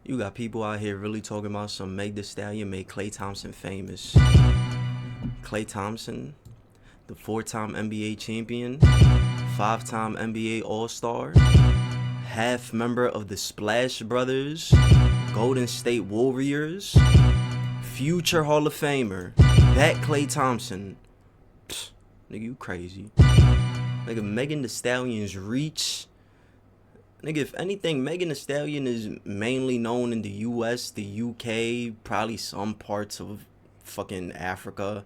You got people out here really talking about some Meg Thee Stallion made Klay Thompson famous. Klay Thompson, the 4-time NBA champion, 5-time NBA All-Star, half member of the Splash Brothers, Golden State Warriors, future Hall of Famer, that Klay Thompson. Psst, nigga, you crazy. Nigga, Megan Thee Stallion's reach. Nigga, if anything, Megan Thee Stallion is mainly known in the US, the UK, probably some parts of fucking Africa.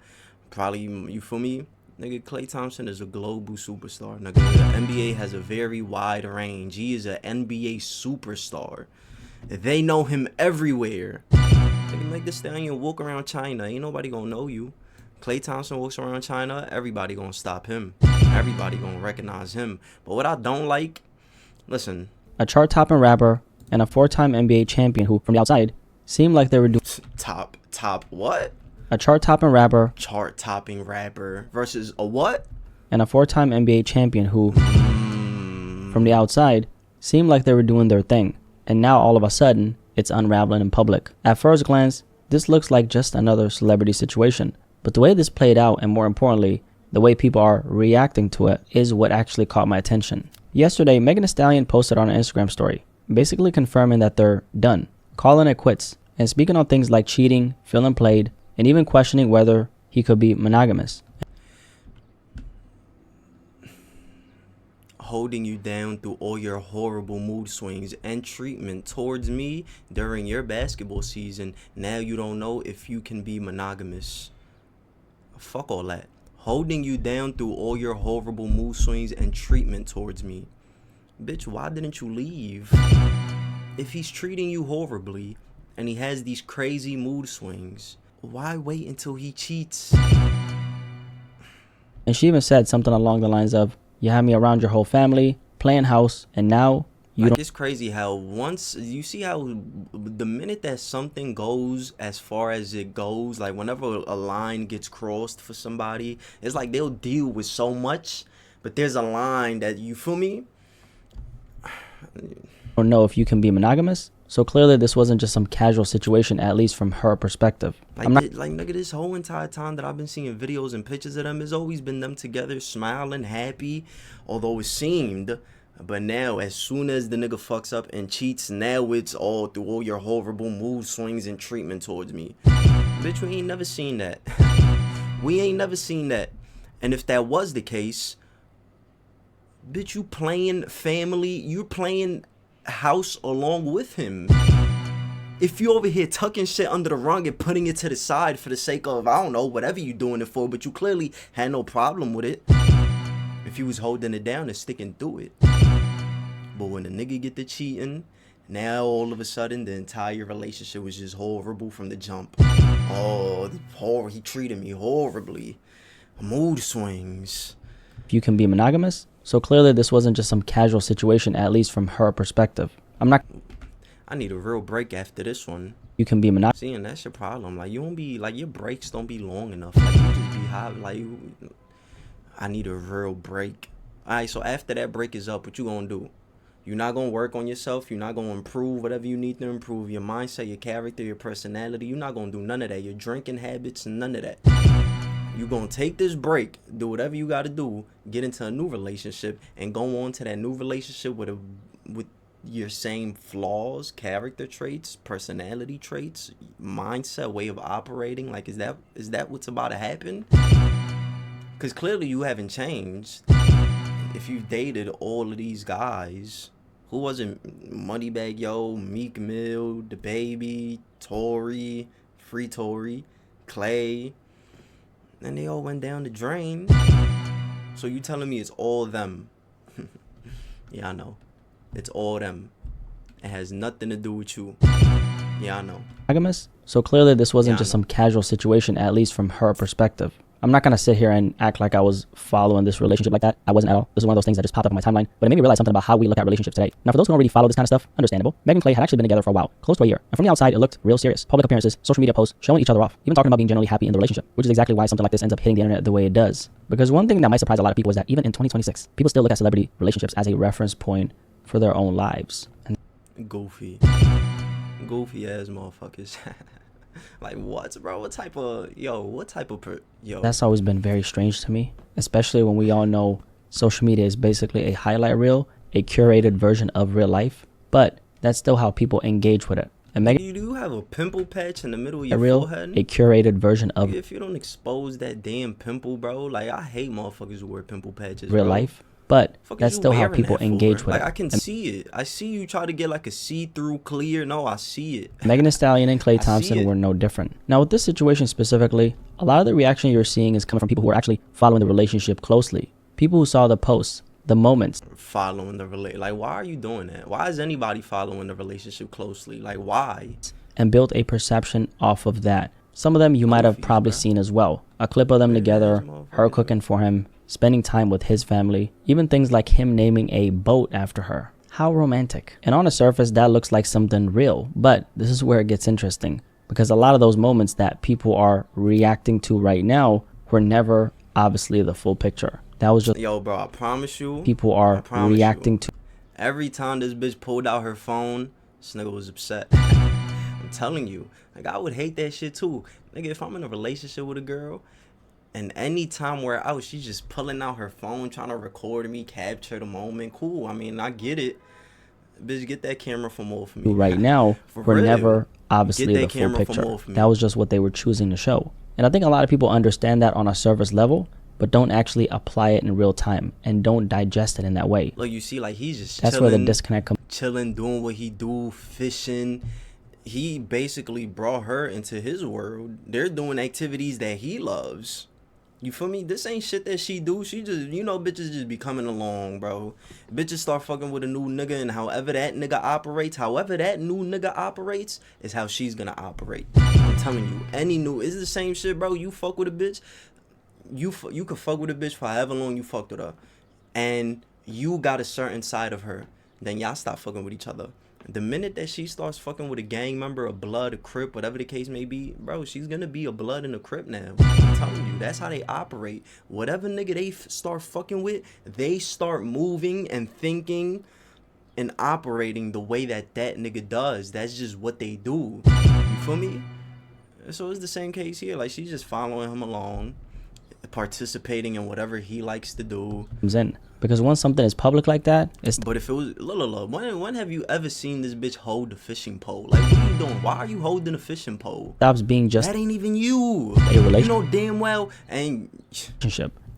Probably, you feel me? Nigga, Klay Thompson is a global superstar. Nigga, the NBA has a very wide range. He is an NBA superstar. They know him everywhere. Nigga, Meg Thee Stallion walk around China. Ain't nobody gonna know you. Klay Thompson walks around China. Everybody gonna stop him. Everybody gonna recognize him. But what I don't like, listen. A chart-topping rapper and a 4-time NBA champion who, from the outside, seemed like they were doing... Top what? A chart-topping rapper. Chart-topping rapper versus a what? And a 4-time NBA champion who, from the outside, seemed like they were doing their thing. And now, all of a sudden, it's unraveling in public. At first glance, this looks like just another celebrity situation. But the way this played out, and more importantly, the way people are reacting to it, is what actually caught my attention. Yesterday, Megan Thee Stallion posted on an Instagram story, basically confirming that they're done, calling it quits, and speaking on things like cheating, feeling played, and even questioning whether he could be monogamous. Holding you down through all your horrible mood swings and treatment towards me during your basketball season. Now you don't know if you can be monogamous. Fuck all that. Holding you down through all your horrible mood swings and treatment towards me. Bitch, why didn't you leave? If he's treating you horribly and he has these crazy mood swings, why wait until he cheats? And she even said something along the lines of, you had me around your whole family, playing house, and now you don't... It's crazy how once, you see how the minute that something goes as far as it goes, like whenever a line gets crossed for somebody, it's like they'll deal with so much, but there's a line that, you feel me? Don't know if you can be monogamous. So clearly this wasn't just some casual situation, at least from her perspective. Like, nigga, this whole entire time that I've been seeing videos and pictures of them, it's always been them together, smiling, happy, although it seemed. But now, as soon as the nigga fucks up and cheats, now it's all through all your horrible mood swings and treatment towards me. Bitch, we ain't never seen that. We ain't never seen that. And if that was the case, bitch, you playing family, you playing house along with him. If you over here tucking shit under the rug and putting it to the side for the sake of, I don't know, whatever you doing it for, but you clearly had no problem with it. If you was holding it down and sticking through it. But when the nigga get to cheating, now all of a sudden the entire relationship was just horrible from the jump. Oh, he treated me horribly. Mood swings. If you can be monogamous. So clearly this wasn't just some casual situation, at least from her perspective. I need a real break after this one. You can be monogamous. Seeing that's your problem. Like, you don't be, like, your breaks don't be long enough. Like, you just be high. Like, I need a real break. Alright, so after that break is up, what you gonna do? You're not gonna work on yourself. You're not gonna improve whatever you need to improve. Your mindset, your character, your personality. You're not gonna do none of that. Your drinking habits, none of that. You're gonna take this break, do whatever you gotta do, get into a new relationship, and go on to that new relationship with your same flaws, character traits, personality traits, mindset, way of operating. Like, is that what's about to happen? Because clearly you haven't changed. If you've dated all of these guys, who wasn't Moneybag Yo, Meek Mill, The Baby, Tory, Free Tory, Klay, and they all went down the drain. So you telling me it's all them? Yeah, I know. It's all them. It has nothing to do with you. Yeah, I know. Monogamous. So clearly this wasn't just some casual situation, at least from her perspective. I'm not going to sit here and act like I was following this relationship like that. I wasn't at all. This is one of those things that just popped up on my timeline. But it made me realize something about how we look at relationships today. Now, for those who don't really follow this kind of stuff, understandable. Meg and Klay had actually been together for a while, close to a year. And from the outside, it looked real serious. Public appearances, social media posts, showing each other off, even talking about being generally happy in the relationship, which is exactly why something like this ends up hitting the internet the way it does. Because one thing that might surprise a lot of people is that even in 2026, people still look at celebrity relationships as a reference point for their own lives. And Goofy. Goofy ass motherfuckers. Like what, bro? What type of yo? That's always been very strange to me, especially when we all know social media is basically a highlight reel, a curated version of real life, but that's still how people engage with it. And You do have a pimple patch in the middle of your real, forehead. a curated version of If you don't expose that damn pimple, bro, like I hate motherfuckers who wear pimple patches. real bro. life, but Fuck is that's you still how wearing people that for? engage with Like it. I can see it. I see you try to get like a see-through clear. No, I see it. Megan Thee Stallion and Klay I see Thompson it. were no different. Now, with this situation specifically, a lot of the reaction you're seeing is coming from people who are actually following the relationship closely. People who saw the posts, the moments, Following the like why are you doing that? Why is anybody following the relationship closely? Like why? and built a perception off of that. Some of them you might have Goofies, probably bro. seen as well. A clip of them Yeah, together, these her motherfuckers. cooking for him, spending time with his family, even things like him naming a boat after her. How romantic. And on the surface, that looks like something real, but this is where it gets interesting, because a lot of those moments that people are reacting to right now were never obviously the full picture. That was just Yo, bro, I promise you. people I are promise reacting you. to. Every time this bitch pulled out her phone, this nigga was upset. I'm telling you. Like, I would hate that shit too. Nigga, if I'm in a relationship with a girl, and any time we're out, she's just pulling out her phone, trying to record me, capture the moment. Cool. I mean, I get it. Bitch, get that camera from off me. Right now For were real. never obviously Get that the full camera from picture. off me. That was just what they were choosing to show. And I think a lot of people understand that on a surface level, but don't actually apply it in real time and don't digest it in that way. Look, you see, like, he's just That's chilling. where the disconnect comes. Chilling, doing what he do, fishing. He basically brought her into his world. They're doing activities that he loves. You feel me? This ain't shit that she do. She just, bitches just be coming along, bro. Bitches start fucking with a new nigga, and however that nigga operates, is how she's gonna operate. I'm telling you, it's the same shit, bro. You fuck with a bitch, you could fuck with a bitch for however long you fucked with her, and you got a certain side of her. Then y'all stop fucking with each other. The minute that she starts fucking with a gang member, a blood, a crip, whatever the case may be, bro, she's gonna be a blood and a crip now. I'm telling you, that's how they operate. Whatever nigga they start fucking with, they start moving and thinking and operating the way that nigga does. That's just what they do. You feel me? So it's the same case here. Like, she's just following him along, participating in whatever he likes to do. In. Because once something is public like that, it's But if it was when have you ever seen this bitch hold the fishing pole? Like, what are you doing? Why are you holding a fishing pole? stops being just That ain't even you. a You relationship. know damn well. And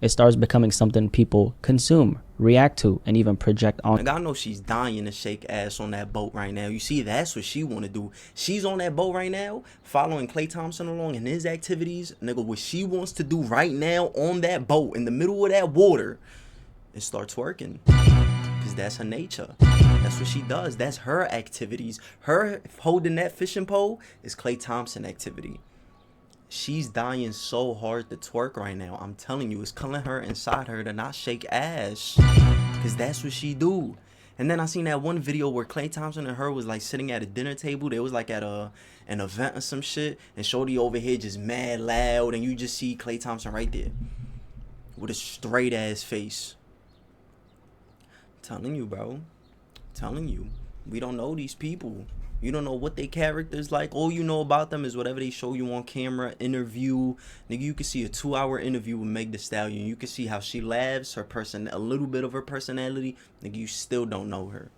It starts becoming something people consume, react to, and even project on. like, I know she's dying to shake ass on that boat right now. You see, that's what she want to do. She's on that boat right now, following Klay Thompson along in his activities. Nigga, what she wants to do right now on that boat in the middle of that water is start twerking. Because that's her nature. That's what she does. That's her activities. Her holding that fishing pole is Klay Thompson activity. She's dying so hard to twerk right now. I'm telling you, it's killing her inside her to not shake ass. Because that's what she do. And then I seen that one video where Klay Thompson and her was like sitting at a dinner table. They was like at an event or some shit. And Shorty over here just mad loud. And you just see Klay Thompson right there with a straight ass face. Telling you, bro. Telling you. We don't know these people. You don't know what their character's like. All you know about them is whatever they show you on camera, interview. Nigga, you can see a 2-hour interview with Meg Thee Stallion. You can see how she laughs, a little bit of her personality. Nigga, you still don't know her.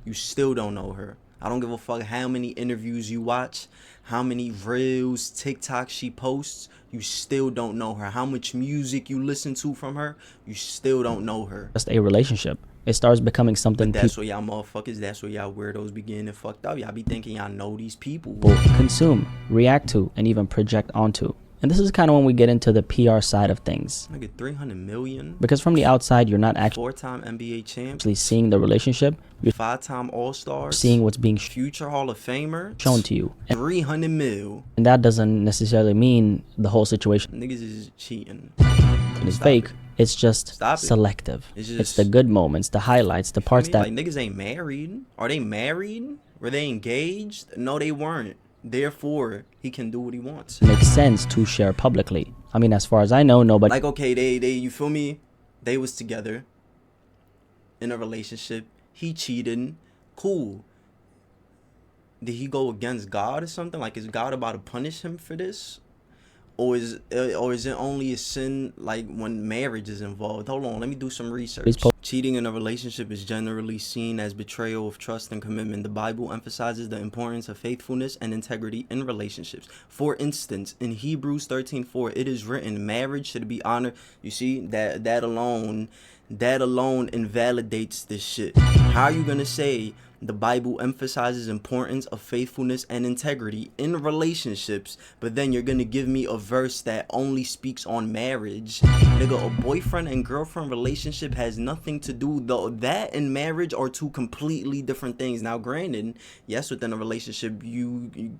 You still don't know her. I don't give a fuck how many interviews you watch, how many reels, TikTok she posts. You still don't know her. How much music you listen to from her, you still don't know her. Just a relationship. It starts becoming something But that's where y'all motherfuckers, that's where y'all weirdos be getting fucked up. Y'all be thinking y'all know these people. people consume, react to, and even project onto. And this is kind of when we get into the PR side of things. I get 300 million. Because from the outside, you're not actually 4-time NBA champ. seeing the relationship. You're 5-time All-Star. seeing what's being Future Hall of Famer. shown to you. 300 mil. And that doesn't necessarily mean the whole situation Niggas is cheating. is Stop fake. it. It's just Stop it. selective. It's It's just- the good moments, the highlights, the parts that Like, niggas ain't married. Are they married? Were they engaged? No, they weren't. Therefore, he can do what he wants. make sense to share publicly. I mean, as far as I know, nobody Like, okay, they you feel me? They was together in a relationship. He cheated. Cool. did he go against God or something? Like, is God about to punish him for this? Or is it only a sin like when marriage is involved? Hold on, let me do some research. Cheating in a relationship is generally seen as betrayal of trust and commitment. The Bible emphasizes the importance of faithfulness and integrity in relationships. For instance, in Hebrews 13:4, it is written, marriage should be honored. You see, that alone invalidates this shit. How are you gonna say the Bible emphasizes importance of faithfulness and integrity in relationships, but then you're gonna give me a verse that only speaks on marriage? Nigga, a boyfriend and girlfriend relationship has nothing to do, though. That and marriage are two completely different things. Now, granted, yes, within a relationship, you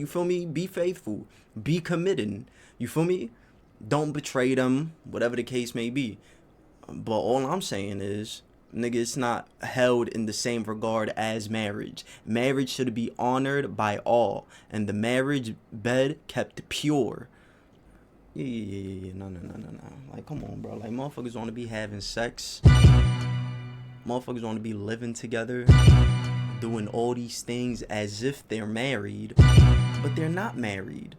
feel me? Be faithful, be committed. You feel me? Don't betray them, whatever the case may be. But all I'm saying is, nigga, it's not held in the same regard as marriage. Marriage should be honored by all, and the marriage bed kept pure. Yeah. No. Like, come on, bro. Like, motherfuckers want to be having sex. Motherfuckers want to be living together, doing all these things as if they're married, but they're not married.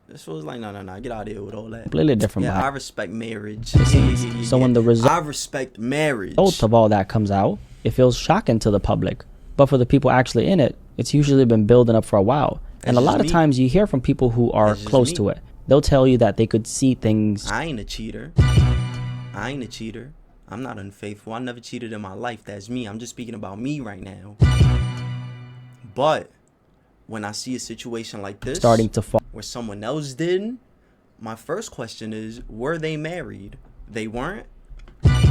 This was like, no, get out of here with all that. Completely different. Yeah, I respect marriage. So when the I respect marriage. result of all that comes out, it feels shocking to the public. But for the people actually in it, it's usually been building up for a while. And a lot of times you hear from people who are close to it. They'll tell you that they could see things. I ain't a cheater. I'm not unfaithful. I never cheated in my life. That's me. I'm just speaking about me right now. But when I see a situation like this Starting to fall. where someone else did, my first question is, were they married? They weren't?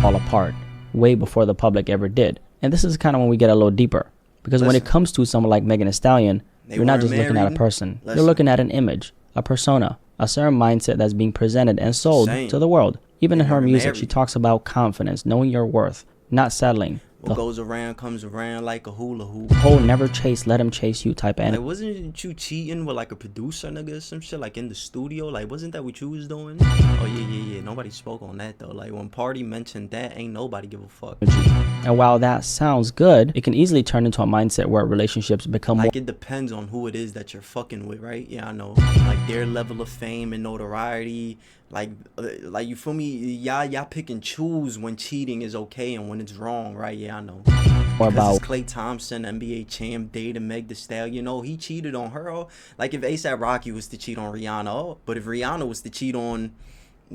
Fall apart way before the public ever did. And this is kind of when we get a little deeper. Because when it comes to someone like Megan Thee Stallion, you're not just looking at a person. You're looking at an image, a persona, a certain mindset that's being presented and sold to the world. Even in her music, she talks about confidence, knowing your worth, not settling. What goes around comes around like a hula hoop. The whole never chase, let him chase you type of energy. Like, wasn't you cheating with like a producer, nigga, or some shit, like in the studio? Like, wasn't that what you was doing? Oh, yeah. Nobody spoke on that, though. Like, when Party mentioned that, ain't nobody give a fuck. And while that sounds good, it can easily turn into a mindset where relationships become like, it depends on who it is that you're fucking with, right? Yeah, I know. Like, their level of fame and notoriety. Like you feel me? Y'all pick and choose when cheating is okay and when it's wrong, right? Yeah, I know. Or because it's Klay Thompson, NBA champ, dated Meg Thee Stallion. You know, he cheated on her. Oh, like if A$AP Rocky was to cheat on Rihanna, oh, but if Rihanna was to cheat on,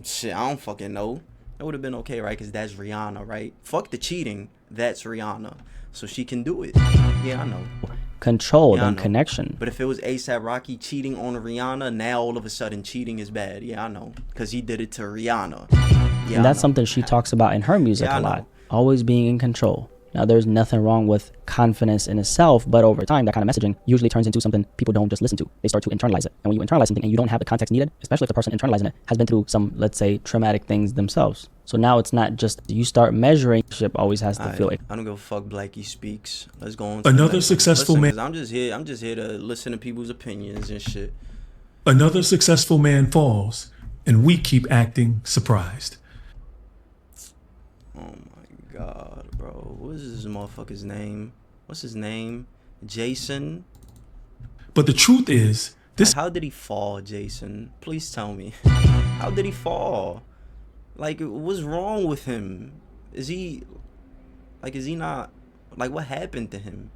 shit, I don't fucking know. It would have been okay, right? Because that's Rihanna, right? Fuck the cheating. That's Rihanna. So she can do it. Yeah, I know. Control and connection. But if it was A$AP Rocky cheating on Rihanna, now all of a sudden cheating is bad. Yeah, I know. Because he did it to Rihanna. Yeah, and that's something she talks about in her music a lot. Always being in control. Now, there's nothing wrong with confidence in itself, but over time, that kind of messaging usually turns into something people don't just listen to. They start to internalize it. And when you internalize something and you don't have the context needed, especially if the person internalizing it has been through some, let's say, traumatic things themselves. So now it's not just you start measuring. Ship always has to feel it. I don't give a fuck. Blackie speaks. Let's go on. Another successful man. I'm just here to listen to people's opinions and shit. Another successful man falls, and we keep acting surprised. Oh my god, bro. What is this motherfucker's name? What's his name? Jason? But the truth is, this. How did he fall, Jason? Please tell me. How did he fall? Like, what's wrong with him? Is he not, like, what happened to him?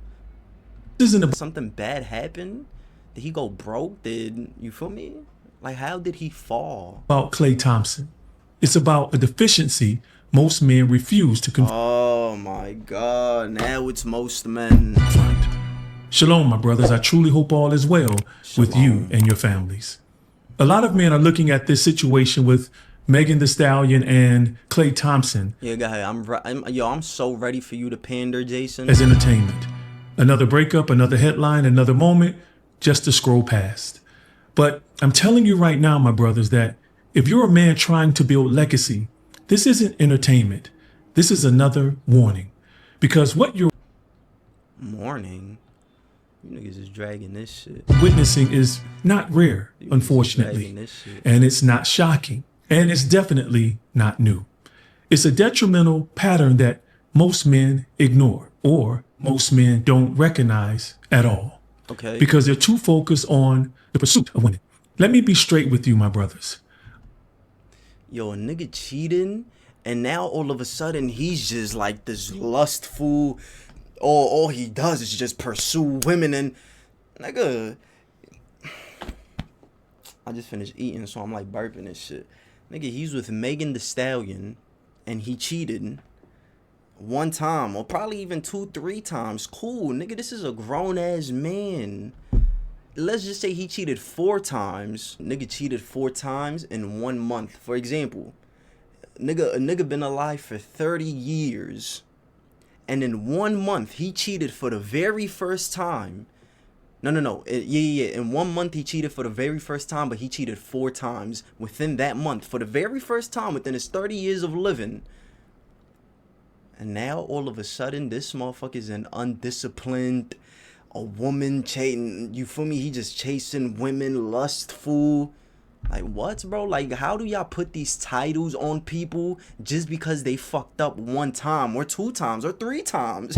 Isn't something bad happen? Did he go broke? You feel me? Like, how did he fall? About Klay Thompson. It's about a deficiency most men refuse to confront. Oh my God, now it's most men. Shalom, my brothers. I truly hope all is well with you and your families. A lot of men are looking at this situation with Megan Thee Stallion and Klay Thompson. Yeah, go ahead. I'm so ready for you to pander, Jason. As entertainment. Another breakup, another headline, another moment, just to scroll past. But I'm telling you right now, my brothers, that if you're a man trying to build legacy, this isn't entertainment. This is another warning. Because what you're warning? You niggas is dragging this shit. Witnessing is not rare, unfortunately. And it's not shocking. And it's definitely not new. It's a detrimental pattern that most men ignore. or most men don't recognize at all. Okay. Because they're too focused on the pursuit of women. Let me be straight with you, my brothers. Yo, a nigga cheating, and now all of a sudden he's just like this lustful. All he does is just pursue women, and nigga, I just finished eating, so I'm like burping and shit. Nigga, he's with Megan Thee Stallion, and he cheated one time, or probably even 2-3 times. Cool, nigga, this is a grown ass man. Let's just say he cheated 4 times. Nigga cheated 4 times in 1 month. For example, a nigga been alive for 30 years, and in 1 month he cheated for the very first time. No. In 1 month he cheated for the very first time, but he cheated 4 times within that month for the very first time within his 30 years of living. And now all of a sudden this motherfucker's an undisciplined, a woman chasing, you feel me? He just chasing women, lustful. Like what, bro? Like how do y'all put these titles on people just because they fucked up 1 time or 2 times or 3 times?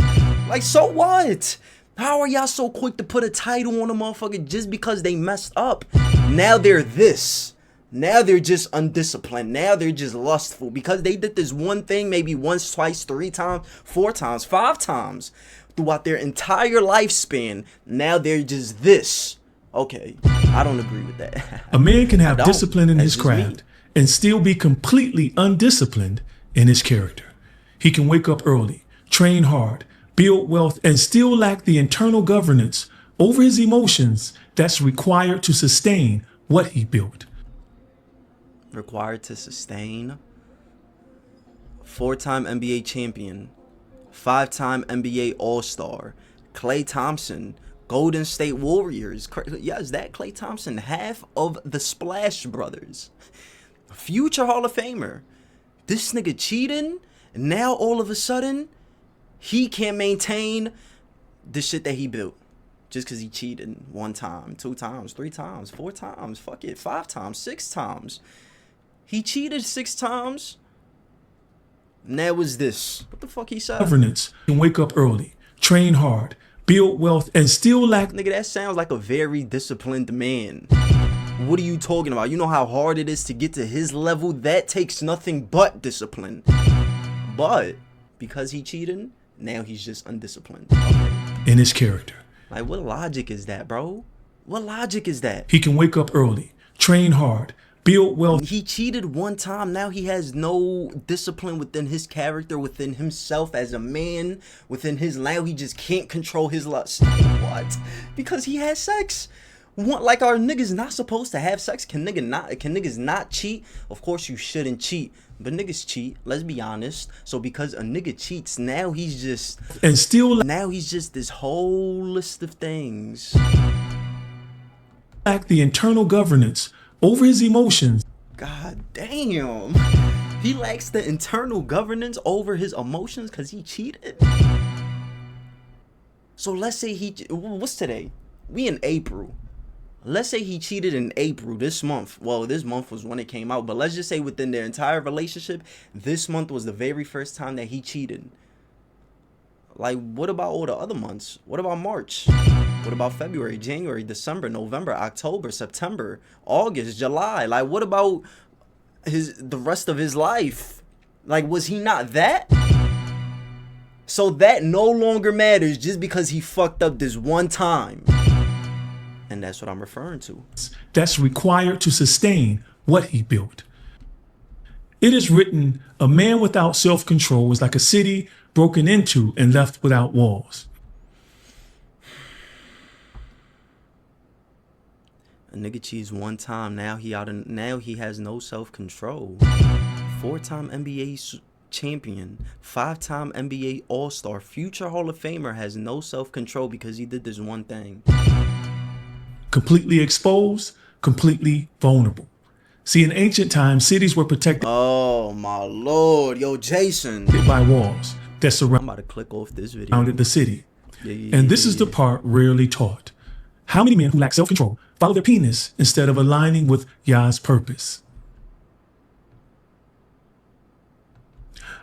Like so what? How are y'all so quick to put a title on a motherfucker just because they messed up? Now they're this. Now they're just undisciplined. Now they're just lustful because they did this one thing maybe once, twice, 3 times, 4 times, 5 times throughout their entire lifespan. Now they're just this. Okay, I don't agree with that. A man can have discipline in his That's just me. craft and still be completely undisciplined in his character. He can wake up early, train hard, build wealth, and still lack the internal governance over his emotions that's required to sustain what he built. Required to sustain. 4-time NBA champion, 5-time NBA All-Star, Klay Thompson, Golden State Warriors. Yeah, is that Klay Thompson? Half of the Splash Brothers. Future Hall of Famer. This nigga cheating, and now all of a sudden, he can't maintain the shit that he built. Just because he cheated 1 time, 2 times, 3 times, 4 times, fuck it, 5 times, 6 times. He cheated 6 times. And that was this. What the fuck he said? Governance can wake up early, train hard, build wealth, and still lack. Nigga, that sounds like a very disciplined man. What are you talking about? You know how hard it is to get to his level? That takes nothing but discipline. But because he cheated, now he's just undisciplined. In his character. Like, what logic is that, bro? What logic is that? He can wake up early, train hard, build wealth. He cheated 1 time. Now he has no discipline within his character, within himself as a man, within his. Now he just can't control his lust. What? Because he has sex. Like, are niggas not supposed to have sex? Can niggas not cheat? Of course you shouldn't cheat, but niggas cheat. Let's be honest. So because a nigga cheats, now he's just this whole list of things. Lack the internal governance over his emotions. God damn. He lacks the internal governance over his emotions because he cheated. So let's say what's today? We in April. Let's say he cheated in April this month. Well, this month was when it came out, but let's just say within their entire relationship, this month was the very first time that he cheated. Like, what about all the other months? What about March? What about February, January, December, November, October, September, August, July? Like, what about the rest of his life? Like, was he not that? So that no longer matters just because he fucked up this 1 time. And that's what I'm referring to. That's required to sustain what he built. It is written, a man without self-control is like a city broken into and left without walls. A nigga cheats 1 time. Now he has no self-control. 4-time NBA champion, 5-time NBA All-Star, future Hall of Famer has no self-control because he did this 1 thing. Completely exposed, completely vulnerable. See, in ancient times, cities were protected Oh my lord, yo Jason. by walls that I'm about to click off this video. surrounded the city. And this is the part rarely taught. How many men who lack self-control follow their penis instead of aligning with Yah's purpose?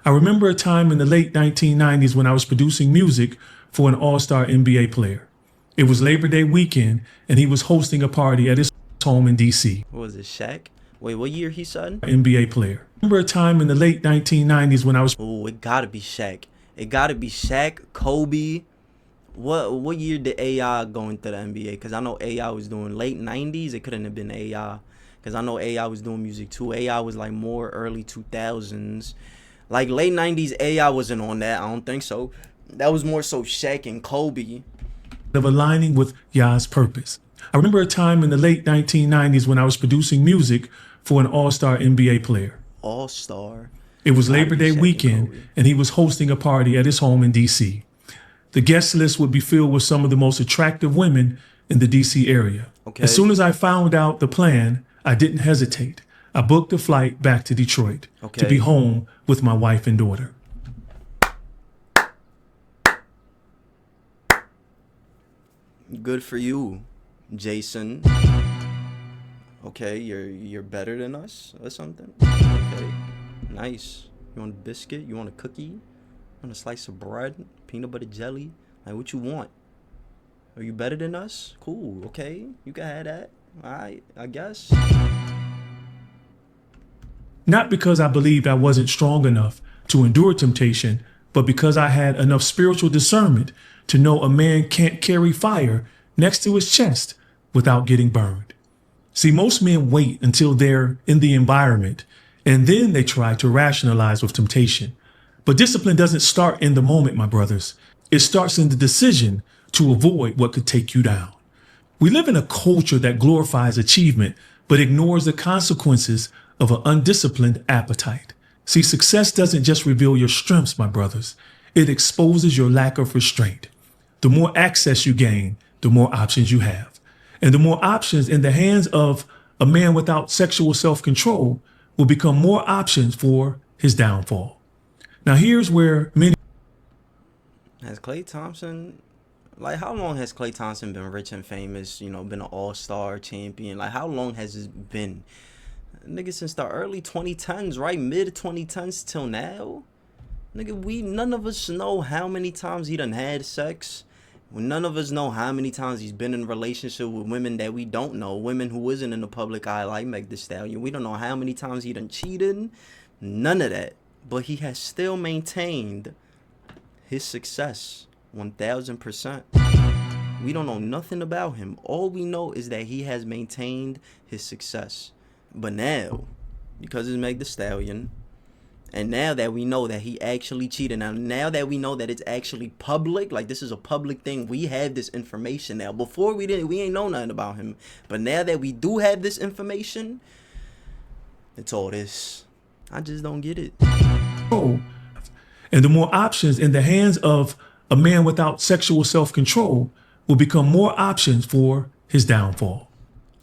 I remember a time in the late 1990s when I was producing music for an all-star NBA player. It was Labor Day weekend, and he was hosting a party at his home in D.C. What was it, Shaq? Wait, what year he said? NBA player. I remember a time in the late 1990s when I was... Oh, it gotta be Shaq. It gotta be Shaq, Kobe. What year did AI go into the NBA? Because I know AI was doing late 90s. It couldn't have been AI. Because I know AI was doing music too. AI was like more early 2000s. Like late 90s, AI wasn't on that. I don't think so. That was more so Shaq and Kobe. Of aligning with Yah's purpose. I remember a time in the late 1990s when I was producing music for an all-star NBA player. All-star. It was Labor Day weekend, and he was hosting a party at his home in D.C. The guest list would be filled with some of the most attractive women in the D.C. area. Okay. As soon as I found out the plan, I didn't hesitate. I booked a flight back to Detroit to be home with my wife and daughter. Good for you, Jason. Okay, you're better than us or something. Okay, nice. You want a biscuit? You want a cookie? You want a slice of bread? Peanut butter jelly? Like, what you want? Are you better than us? Cool. Okay, you can have that. All right, I guess. Not because I believed I wasn't strong enough to endure temptation, but because I had enough spiritual discernment to know a man can't carry fire next to his chest without getting burned. See, most men wait until they're in the environment, and then they try to rationalize with temptation. But discipline doesn't start in the moment, my brothers. It starts in the decision to avoid what could take you down. We live in a culture that glorifies achievement, but ignores the consequences of an undisciplined appetite. See, success doesn't just reveal your strengths, my brothers. It exposes your lack of restraint. The more access you gain, the more options you have. And the more options in the hands of a man without sexual self-control will become more options for his downfall. Now, here's where many... Has Klay Thompson, like, how long has Klay Thompson been rich and famous, you know, been an all-star champion? Like, how long has this been? Nigga, since the early 2010s, right? Mid 2010s till now? Nigga, none of us know how many times he done had sex. None of us know how many times he's been in a relationship with women that we don't know. Women who isn't in the public eye, like Meg Thee Stallion. We don't know how many times he done cheated. None of that. But he has still maintained his success 1000%. We don't know nothing about him. All we know is that he has maintained his success. But now, because it's Meg Thee Stallion, and now that we know that he actually cheated, now that we know that it's actually public, like this is a public thing, we have this information now. Before we ain't know nothing about him. But now that we do have this information, it's all this. I just don't get it. And the more options in the hands of a man without sexual self-control will become more options for his downfall.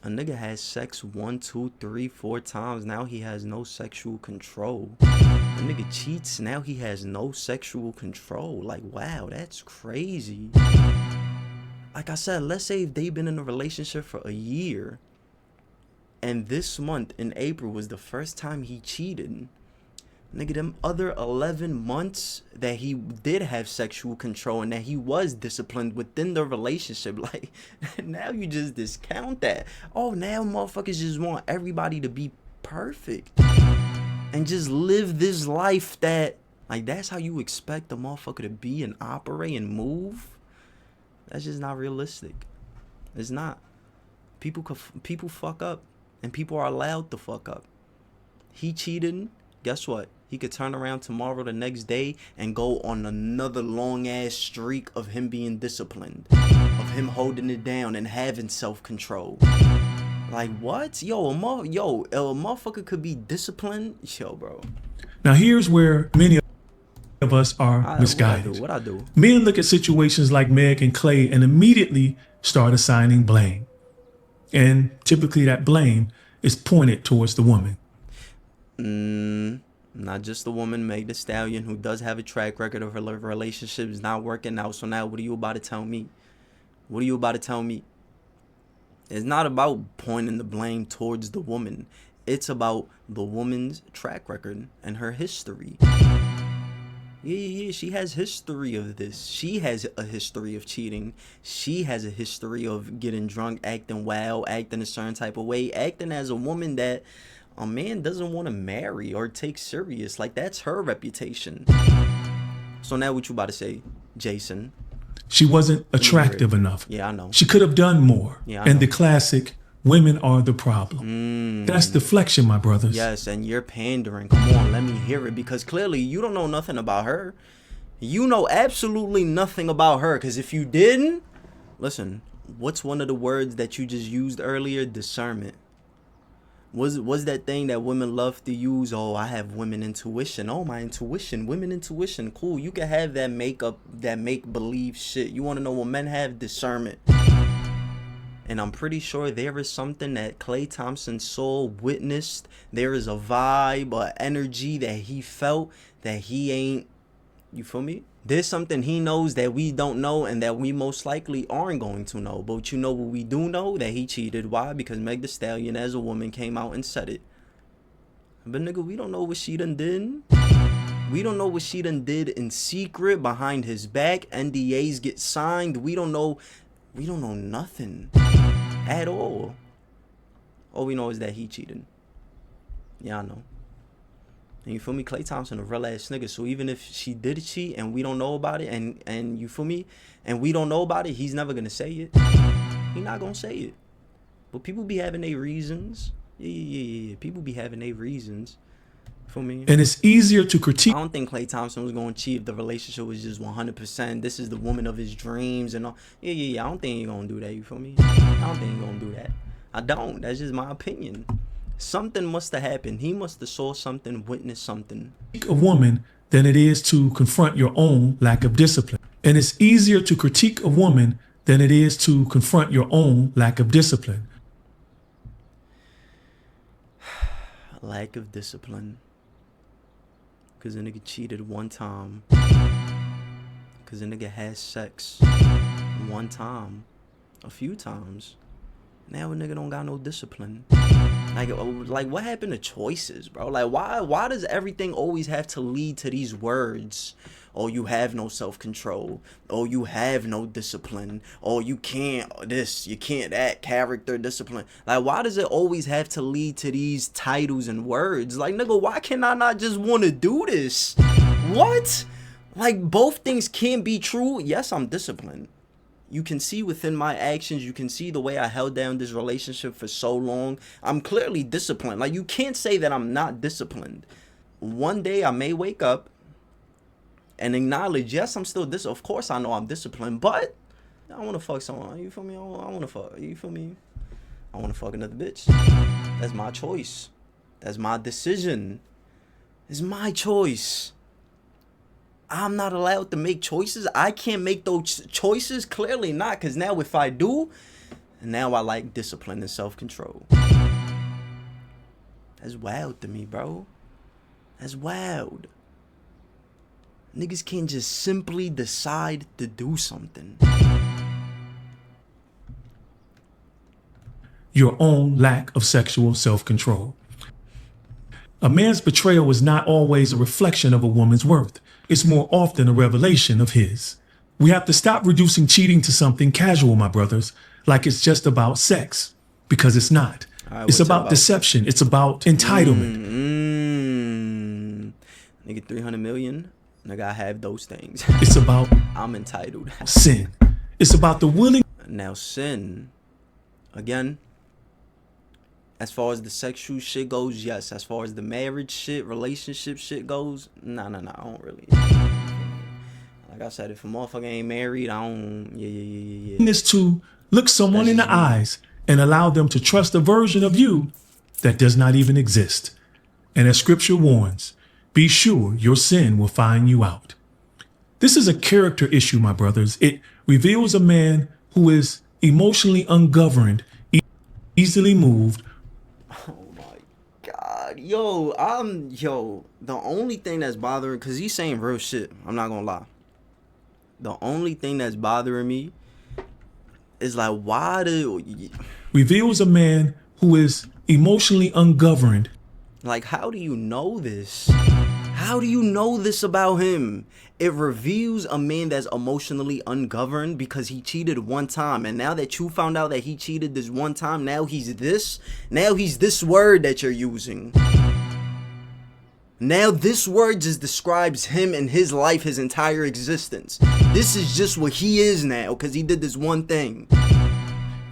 A nigga has sex 1, 2, 3, 4 times. Now he has no sexual control. A nigga cheats. Now he has no sexual control. Like, wow, that's crazy. Like I said, let's say if they've been in a relationship for a year, and this month in April was the first time he cheated. Nigga, them other 11 months that he did have sexual control and that he was disciplined within the relationship, like, now you just discount that. Oh, now motherfuckers just want everybody to be perfect and just live this life that, like, that's how you expect a motherfucker to be and operate and move? That's just not realistic. It's not. People fuck up, and people are allowed to fuck up. He cheated. Guess what? He could turn around tomorrow, the next day, and go on another long-ass streak of him being disciplined, of him holding it down and having self-control. Like, what? Yo, a motherfucker could be disciplined? Yo, bro. Now, here's where many of us are misguided. What I do? Men look at situations like Meg and Klay and immediately start assigning blame. And typically that blame is pointed towards the woman. Not just the woman, Meg Thee Stallion, who does have a track record of her relationships not working out. So now what are you about to tell me? What are you about to tell me? It's not about pointing the blame towards the woman. It's about the woman's track record and her history. Yeah. She has history of this. She has a history of cheating. She has a history of getting drunk, acting wild, acting a certain type of way, acting as a woman that a man doesn't want to marry or take serious. Like, that's her reputation. So now what you about to say, Jason? She wasn't attractive enough. Yeah, I know. She could have done more. Yeah, I and know. the classic, women are the problem. That's deflection, my brothers. Yes, and you're pandering. Come on, let me hear it, because clearly you don't know nothing about her. You know absolutely nothing about her, because if you didn't, listen, what's one of the words that you just used earlier? Discernment. Was that thing that women love to use? Oh, I have women intuition. Oh, my intuition, women intuition. Cool. You can have that make believe shit. You want to know what men have? Discernment. And I'm pretty sure there is something that Klay Thompson saw, witnessed. There is a vibe or energy that he felt that he ain't, you feel me? There's something he knows that we don't know and that we most likely aren't going to know. But you know what we do know? That he cheated. Why? Because Meg Thee Stallion as a woman came out and said it. But nigga, we don't know what she done did. We don't know what she done did in secret, behind his back. NDAs get signed. We don't know nothing at all. All we know is that he cheated. Yeah, I know. And you feel me? Klay Thompson a real ass nigga. So even if she did cheat and we don't know about it, and you feel me, and we don't know about it, he's never gonna say it. He not gonna say it. But people be having their reasons. Yeah. People be having their reasons. For me. And it's easier to critique. I don't think Klay Thompson was going to cheat if the relationship was just 100%. This is the woman of his dreams and all. Yeah. I don't think he's going to do that. You feel me? I don't think he's going to do that. I don't. That's just my opinion. Something must have happened. He must have saw something, witnessed something. A woman than it is to confront your own lack of discipline. And it's easier to critique a woman than it is to confront your own lack of discipline. Lack of discipline. Because a nigga cheated one time. Because a nigga had sex one time. A few times. Now a nigga don't got no discipline. Like what happened to choices, bro? Like why does everything always have to lead to these words? Oh, you have no self-control. Oh, you have no discipline. Oh, you can't this, you can't that, character, discipline. Like, why does it always have to lead to these titles and words? Like, nigga, why can I not just want to do this? What? Like, both things can be true. Yes, I'm disciplined. You can see within my actions, you can see the way I held down this relationship for so long. I'm clearly disciplined. Like, you can't say that I'm not disciplined. One day I may wake up and acknowledge, yes, I'm still of course I know I'm disciplined, but I want to fuck someone. You feel me? I want to fuck. You feel me? I want to fuck another bitch. That's my choice. That's my decision. It's my choice. I'm not allowed to make choices. I can't make those choices. Clearly not, because now if I do, now I like discipline and self-control. That's wild to me, bro. That's wild. Niggas can't just simply decide to do something. Your own lack of sexual self-control. A man's betrayal is not always a reflection of a woman's worth. It's more often a revelation of his. We have to stop reducing cheating to something casual, my brothers, like it's just about sex, because it's not. Right, it's about deception. It's about entitlement. Nigga, 300 million. Nigga, I have those things. It's about I'm entitled. sin. It's about the willing. Now, sin, again, as far as the sexual shit goes, yes. As far as the marriage shit, relationship shit goes, nah, I don't really. Like I said, if a motherfucker ain't married, I don't, yeah. Is to look someone in the eyes and allow them to trust a version of you that does not even exist. And as scripture warns, be sure your sin will find you out. This is a character issue, my brothers. It reveals a man who is emotionally ungoverned, easily moved. Oh my God. The only thing that's bothering, because he's saying real shit, I'm not gonna lie. The only thing that's bothering me is like, why do... Reveals a man who is emotionally ungoverned. Like, how do you know this? How do you know this about him? It reveals a man that's emotionally ungoverned because he cheated one time. And now that you found out that he cheated this one time, now he's this word that you're using. Now this word just describes him and his life, his entire existence. This is just what he is now because he did this one thing.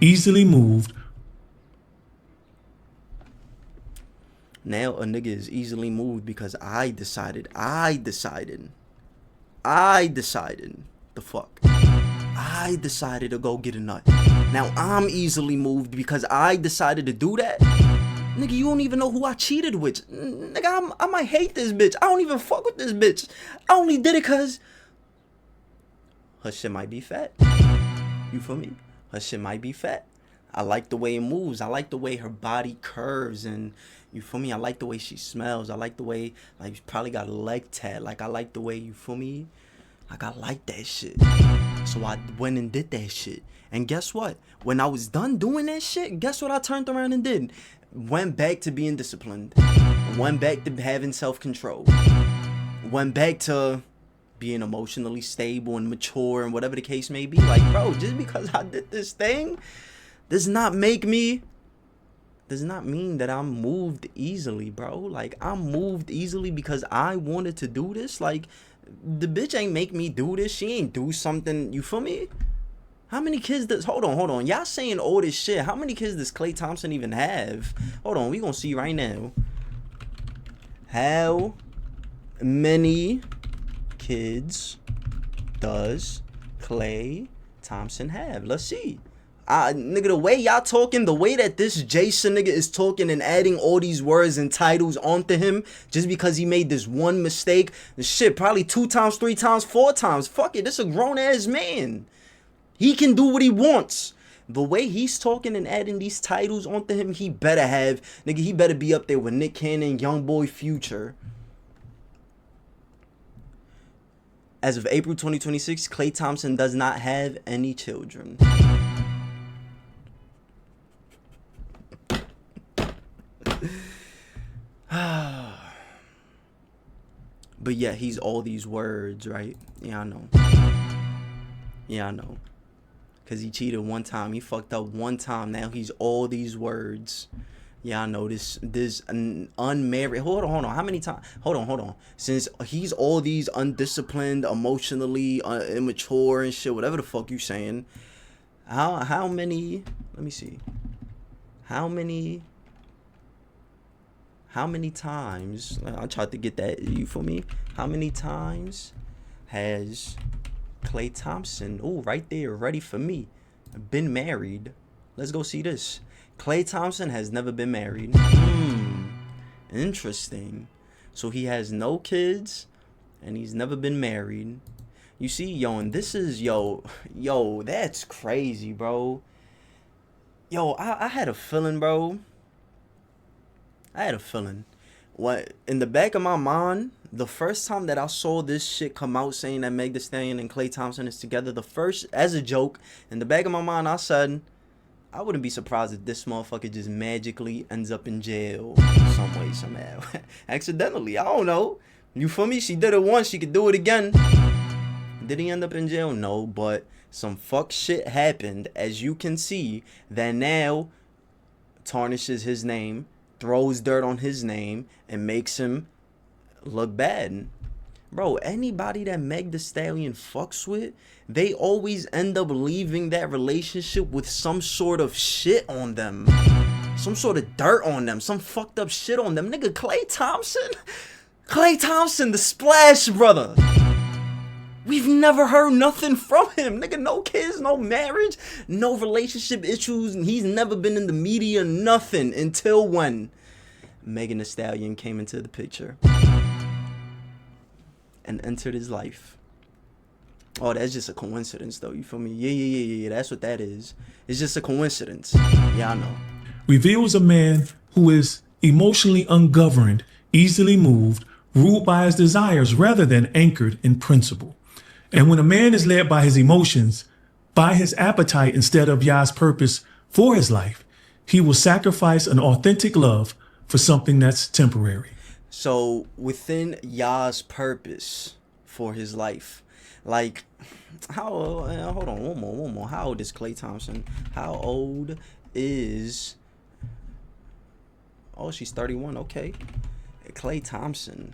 Easily moved. Now a nigga is easily moved because I decided the fuck. I decided to go get a nut. Now I'm easily moved because I decided to do that. Nigga, you don't even know who I cheated with. Nigga, I might hate this bitch. I don't even fuck with this bitch. I only did it cause her shit might be fat. You feel me? Her shit might be fat. I like the way it moves. I like the way her body curves, and you feel me? I like the way she smells. I like the way, like, she probably got a leg tat. Like, I like the way, you feel me? Like, I like that shit. So I went and did that shit. And guess what? When I was done doing that shit, guess what I turned around and did? Went back to being disciplined. Went back to having self-control. Went back to being emotionally stable and mature and whatever the case may be. Like, bro, just because I did this thing does not mean that I'm moved easily, bro. Like, I'm moved easily because I wanted to do this. Like, the bitch ain't make me do this. She ain't do something, you feel me? How many kids does, hold on. Y'all saying all this shit. How many kids does Klay Thompson even have? Hold on, we gonna see right now. How many kids does Klay Thompson have? Let's see. Nigga, the way y'all talking, the way that this Jason nigga is talking and adding all these words and titles onto him just because he made this one mistake, the shit probably 2 times, 3 times, 4 times. Fuck it, this a grown ass man. He can do what he wants. The way he's talking and adding these titles onto him, he better have, nigga, he better be up there with Nick Cannon, Youngboy, Future. As of April 2026, Klay Thompson does not have any children. But yeah, he's all these words, right? Yeah, I know. Yeah, I know. Because he cheated one time. He fucked up one time. Now he's all these words. Yeah, I know. This unmarried. Hold on. How many times? Hold on. Since he's all these undisciplined, emotionally immature and shit, whatever the fuck you saying. How many? Let me see. How many times? I tried to get that. You feel me? How many times has Klay Thompson, oh, right there, ready for me, been married? Let's go see this. Klay Thompson has never been married. Interesting. So he has no kids and he's never been married. You see, yo, and this is, yo, that's crazy, bro. Yo, I had a feeling, bro. What, in the back of my mind, the first time that I saw this shit come out saying that Meg Thee Stallion and Klay Thompson is together, the first, as a joke, in the back of my mind, I said, I wouldn't be surprised if this motherfucker just magically ends up in jail some way, somehow. Accidentally, I don't know. You feel me? She did it once, she could do it again. Did he end up in jail? No, but some fuck shit happened, as you can see, that now tarnishes his name, throws dirt on his name, and makes him look bad. Bro, anybody that Meg Thee Stallion fucks with, they always end up leaving that relationship with some sort of shit on them. Some sort of dirt on them. Some fucked up shit on them. Nigga, Klay Thompson, the Splash Brother. We've never heard nothing from him. Nigga, no kids, no marriage, no relationship issues. And he's never been in the media, nothing, until when Megan Thee Stallion came into the picture and entered his life. Oh, that's just a coincidence, though. You feel me? Yeah. That's what that is. It's just a coincidence. Yeah, I know. Reveals a man who is emotionally ungoverned, easily moved, ruled by his desires rather than anchored in principle. And when a man is led by his emotions, by his appetite instead of Yah's purpose for his life, he will sacrifice an authentic love for something that's temporary. So within Yah's purpose for his life, like how hold on one more. How old is Klay Thompson? How old is? Oh, she's 31. Okay, Klay Thompson,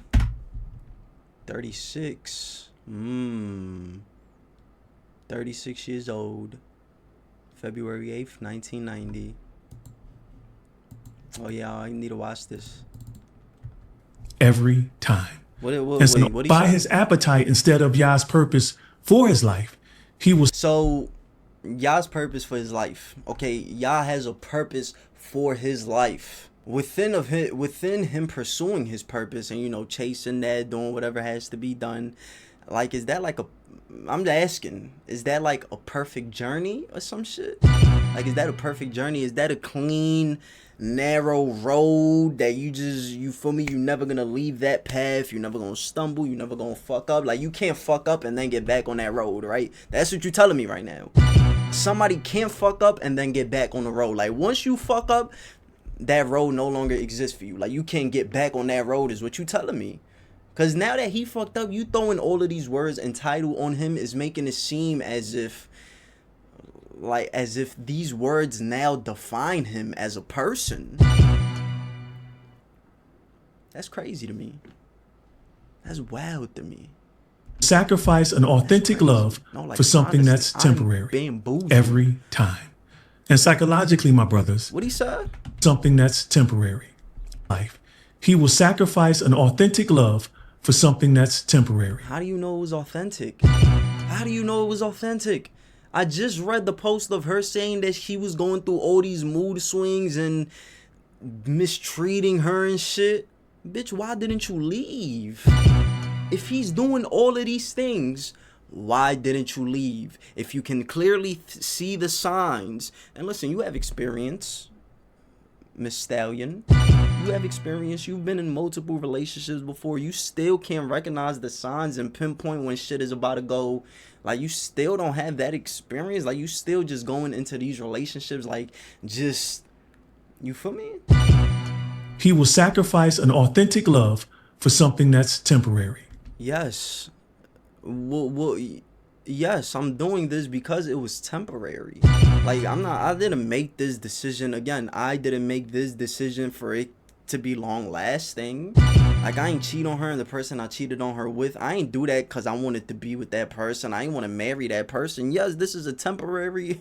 36. 36 years old. February 8th, 1990. Oh yeah, I need to watch this. Every time. What he By say? his appetite instead of Yah's purpose for his life, he will So Yah's purpose for his life. Okay, Yah has a purpose for his life. Within him pursuing his purpose and chasing that, doing whatever has to be done. Like, is that like I'm asking, is that like a perfect journey or some shit? Like, is that a perfect journey? Is that a clean, narrow road that you feel me? You're never gonna leave that path. You're never gonna stumble. You're never gonna fuck up. Like, you can't fuck up and then get back on that road, right? That's what you're telling me right now. Somebody can't fuck up and then get back on the road. Like, once you fuck up, that road no longer exists for you. Like, you can't get back on that road is what you telling me. Because now that he fucked up, you throwing all of these words entitled on him is making it seem as if these words now define him as a person. That's crazy to me. That's wild to me. sacrifice an authentic love for something that's temporary every time. And psychologically, my brothers, What he said? something that's temporary. Life. He will sacrifice an authentic love for something that's temporary. How do you know it was authentic? How do you know it was authentic? I just read the post of her saying that she was going through all these mood swings and mistreating her and shit. Bitch, why didn't you leave? If he's doing all of these things, why didn't you leave? If you can clearly see the signs, and listen, you have experience, Miss Stallion. You have experience. You've been in multiple relationships before. You still can't recognize the signs and pinpoint when shit is about to go. Like, you still don't have that experience. Like, you still just going into these relationships like just, you feel me? He will sacrifice an authentic love for something that's temporary. Yes. Well, yes, I'm doing this because it was temporary. Like, I didn't make this decision. Again, I didn't make this decision for it to be long lasting. Like, I ain't cheat on her and the person I cheated on her with. I ain't do that because I wanted to be with that person. I ain't want to marry that person. Yes, this is a temporary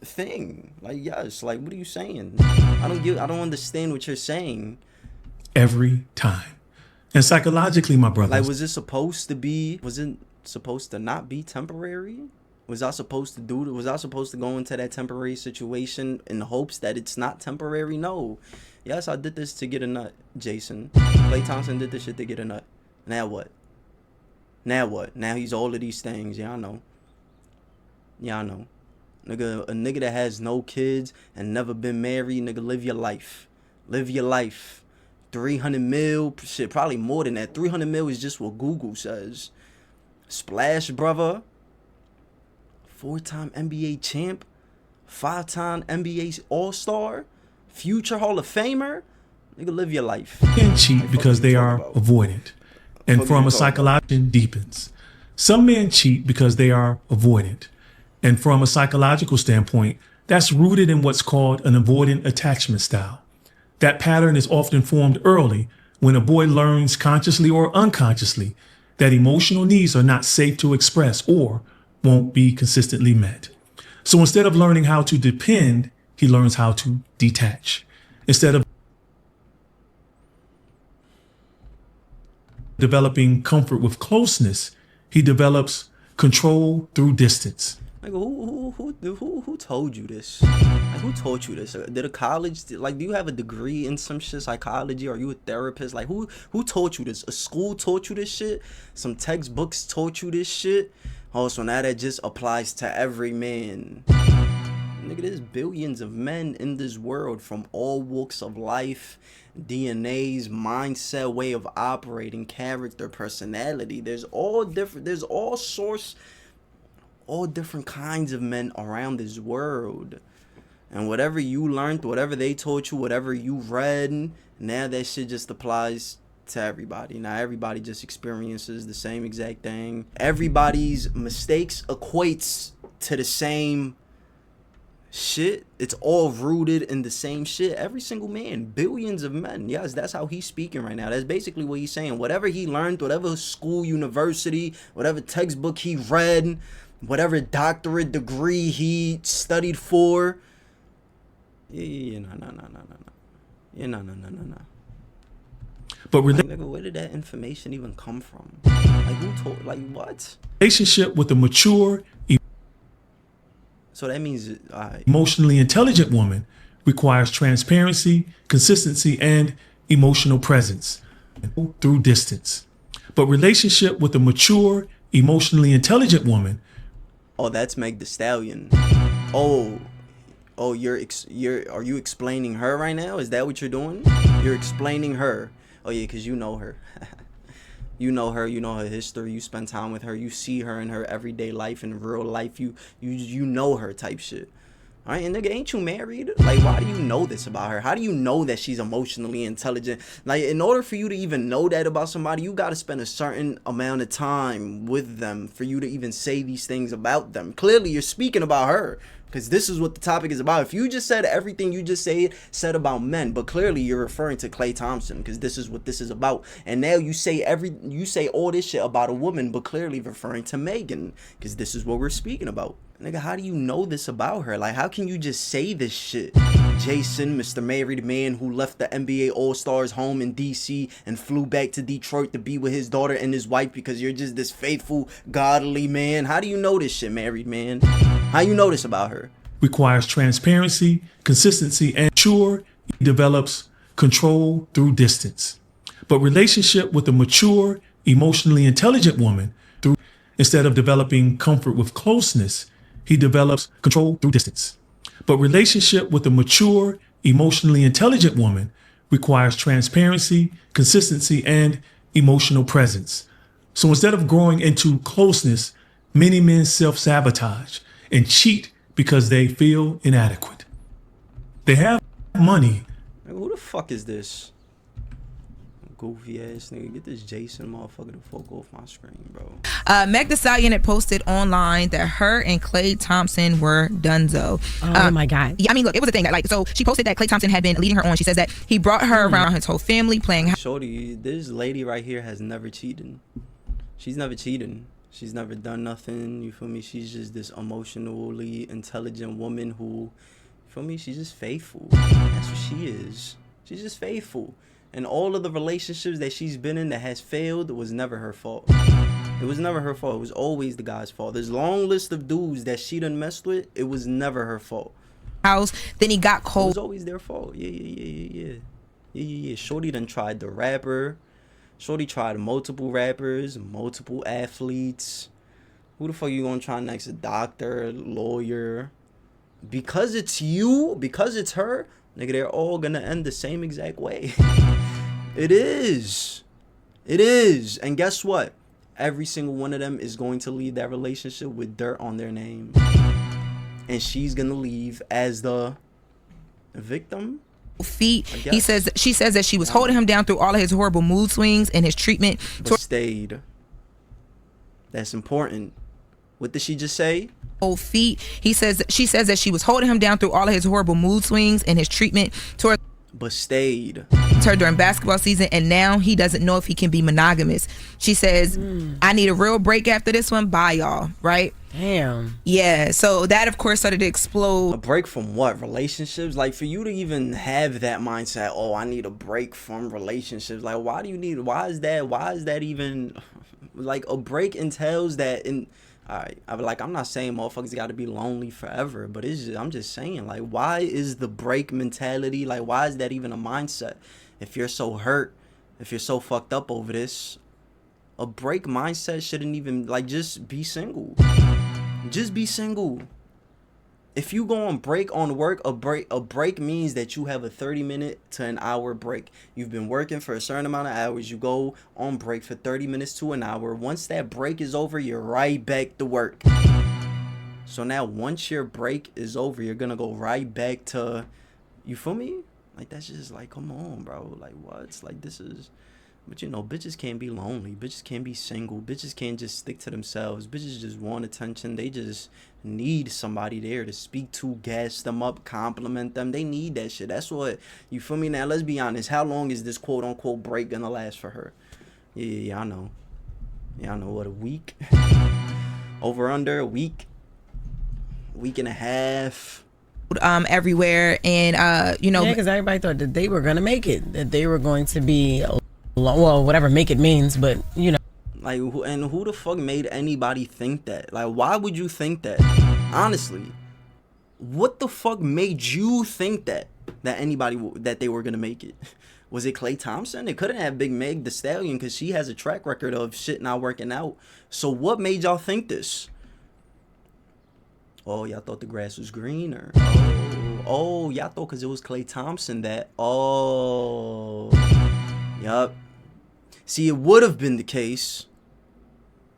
thing. Like, yes, like, what are you saying? I don't understand what you're saying. Every time. And psychologically, my brothers. Like, was it supposed to not be temporary? Was I supposed to go into that temporary situation in the hopes that it's not temporary? No. Yes, I did this to get a nut, Jason. Klay Thompson did this shit to get a nut. Now what? Now he's all of these things. Yeah, I know. Nigga, a nigga that has no kids and never been married, nigga, live your life. 300 mil, shit, probably more than that. 300 mil is just what Google says. Splash, brother. 4-time NBA champ. 5-time NBA All-Star. Future Hall of Famer. Nigga, live your life. Men cheat because they are avoidant. And from a psychological deepens. Some men cheat because they are avoidant. And from a psychological standpoint, that's rooted in what's called an avoidant attachment style. That pattern is often formed early when a boy learns consciously or unconsciously that emotional needs are not safe to express or won't be consistently met. So instead of learning how to depend, he learns how to detach. Instead of developing comfort with closeness, he develops control through distance. Like, who told you this? Like, who taught you this? Did a college, like, do you have a degree in some shit, psychology? Are you a therapist? Like, who taught you this? A school taught you this shit? Some textbooks taught you this shit? Oh, so now that just applies to every man. Nigga, there's billions of men in this world from all walks of life, DNAs, mindset, way of operating, character, personality. There's all different kinds of men around this world. And whatever you learned, whatever they taught you, whatever you read, now that shit just applies to everybody. Now everybody just experiences the same exact thing. Everybody's mistakes equates to the same shit. It's all rooted in the same shit. Every single man, billions of men. Yes, that's how he's speaking right now. That's basically what he's saying. Whatever he learned, whatever school, university, whatever textbook he read, whatever doctorate degree he studied for. No. But Like, nigga, where did that information even come from? Like, who told? Like, what? relationship with a mature, So that means, emotionally intelligent woman requires transparency, consistency, and emotional presence through distance. But relationship with a mature, emotionally intelligent woman. oh, that's Meg the Stallion. Oh, are you explaining her right now? Is that what you're doing? You're explaining her. Oh yeah, cause you know her. You know her. You know her history. You spend time with her. You see her in her everyday life, in real life. You know her type shit. All right, and nigga, ain't you married? Like, why do you know this about her? How do you know that she's emotionally intelligent? Like, in order for you to even know that about somebody, you got to spend a certain amount of time with them for you to even say these things about them. Clearly, you're speaking about her, because this is what the topic is about. If you just said everything you just said about men, but clearly you're referring to Klay Thompson, because this is what this is about. And now you say all this shit about a woman, but clearly referring to Megan, because this is what we're speaking about. Nigga, how do you know this about her? Like, how can you just say this shit? Jason, Mr. Married Man who left the NBA All-Stars home in DC and flew back to Detroit to be with his daughter and his wife because you're just this faithful, godly man. How do you know this shit, married man? How you know this about her? Requires transparency, consistency, and sure develops control through distance. But relationship with a mature, emotionally intelligent woman, instead of developing comfort with closeness, he develops control through distance. But relationship with a mature, emotionally intelligent woman requires transparency, consistency, and emotional presence. So instead of growing into closeness, many men self-sabotage and cheat because they feel inadequate. They have money. Like, who the fuck is this? Goofy ass nigga. Get this Jason motherfucker the fuck off my screen, bro. Meg the Stallion had posted online that her and Klay Thompson were donezo. Oh my God. Yeah, I mean, look, it was a thing. Like, so she posted that Klay Thompson had been leading her on. She says that he brought her around his whole family playing. Shorty, this lady right here has never cheated. She's never cheated. She's never done nothing. You feel me? She's just this emotionally intelligent woman who, you feel me? She's just faithful. That's what she is. She's just faithful. And all of the relationships that she's been in that has failed was never her fault. It was never her fault. It was always the guy's fault. There's a long list of dudes that she done messed with. It was never her fault. House. Then he got cold. It was always their fault. Yeah. Shorty done tried the rapper. Shorty tried multiple rappers, multiple athletes. Who the fuck you gonna try next? A doctor, lawyer? Because it's you, because it's her, nigga, they're all gonna end the same exact way. It is. And guess what? Every single one of them is going to leave that relationship with dirt on their name. And she's gonna leave as the victim. Feet. She says that she was holding him down through all of his horrible mood swings and his treatment. But stayed. That's important. What did she just say? Feet. She says that she was holding him down through all of his horrible mood swings and his treatment towards But stayed her during basketball season, and now he doesn't know if he can be monogamous. She says, I need a real break after this one. Bye, y'all. Right? Damn. Yeah. So that, of course, started to explode. A break from what? Relationships? Like, for you to even have that mindset, oh, I need a break from relationships. Like, why is that even, like, a break entails that in, alright, I'm not saying motherfuckers got to be lonely forever, but I'm just saying, like, why is the break mentality, like, why is that even a mindset? If you're so hurt, if you're so fucked up over this, a break mindset shouldn't even, like, just be single. Just be single. If you go on break on work, a break means that you have a 30-minute to an hour break. You've been working for a certain amount of hours. You go on break for 30 minutes to an hour. Once that break is over, you're right back to work. So now once your break is over, you're gonna go right back to, you feel me? Like that's just like, come on, bro. Like what? Like this is, but you know, bitches can't be lonely. Bitches can't be single. Bitches can't just stick to themselves. Bitches just want attention. They just need somebody there to speak to, gas them up, compliment them. They need that shit. That's what, you feel me? Now let's be honest. How long is this quote unquote break gonna last for her? Yeah, I know. Yeah, I know. What, a week? Over under a week? Week and a half. Everywhere, and you know, yeah, because everybody thought that they were gonna make it, that they were going to be, well, whatever make it means, but you know, like, who the fuck made anybody think that? Like, why would you think that? Honestly, what the fuck made you think that anybody that they were gonna make it? Was it Klay Thompson? It couldn't have Big Meg the Stallion because she has a track record of shit not working out. So what made y'all think this? Oh, y'all thought the grass was greener. Oh, y'all thought because it was Klay Thompson that. Oh, yup. See, it would have been the case